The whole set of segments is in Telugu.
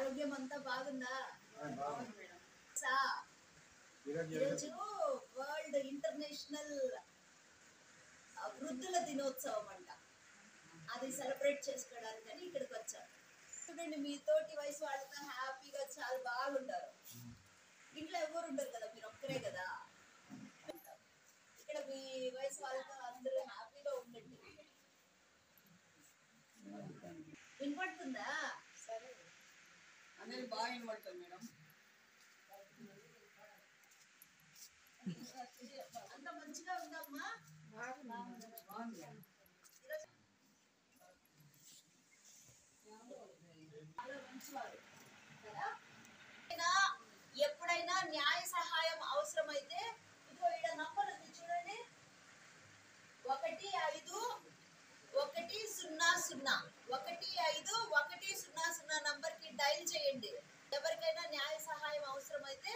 ఆరోగ్యం అంతా బాగుందా? ఈరోజు వరల్డ్ ఇంటర్నేషనల్ వృద్ధుల దినోత్సవం అంట. అది సెలబ్రేట్ చేసుకోవడానికి ఇక్కడికి వచ్చాను. చూడండి, మీ తోటి వయసు వాళ్ళతో హ్యాపీగా చాలా బాగుంటారు. ఇంట్లో ఎవరు ఉండరు కదా, మీరు ఒక్కరే కదా. ఇక్కడ మీ వయసు వాళ్ళతో అందరూ హ్యాపీగా ఉండండి. వినపడుతుందా? సరే, అనేది బాగా వినపడుతుంది మేడం. అంత మంచిగా ఉందమ్మా. చాలా మంచివారు కదా. ఎప్పుడైనా న్యాయ సహాయం అవసరమైతే ఇదిగో ఇక్కడ నంబర్ ఉంది చూడండి, 15101510 నంబర్ కి డైల్ చేయండి. ఎవరికైనా న్యాయ సహాయం అవసరమైతే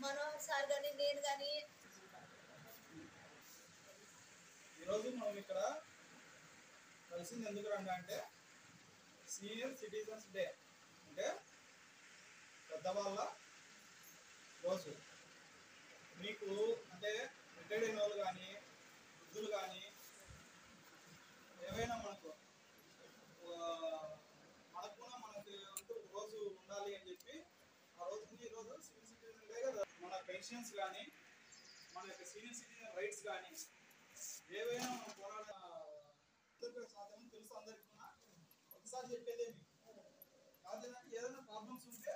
మనోహర్ సార్ గాని నేను గాని. ఈరోజు మనం ఇక్కడ కలిసింది ఎందుకు అంటే సీనియర్ సిటిజన్స్ డే, అంటే పెద్దవాళ్ళ రోజు. మీకు అంటే రిటైర్డ్ అయిన వాళ్ళు కానీ వృద్ధులు కానీ ఏవైనా మనకు అంటూ రోజు ఉండాలి అని చెప్పి ఆ రోజుని ఈరోజు సీనియర్ సిటిజన్ డే కదా. మన పెన్షన్స్ కానీ మన యొక్క సీనియర్ సిటిజన్ రైట్స్ కానీ ఏవైనా మనం పోరాట సాధనం తెలుసు అందరికీ. ఒకసారి చెప్పేదేమి కాదు, ఏదైనా ప్రాబ్లమ్స్ ఉంటే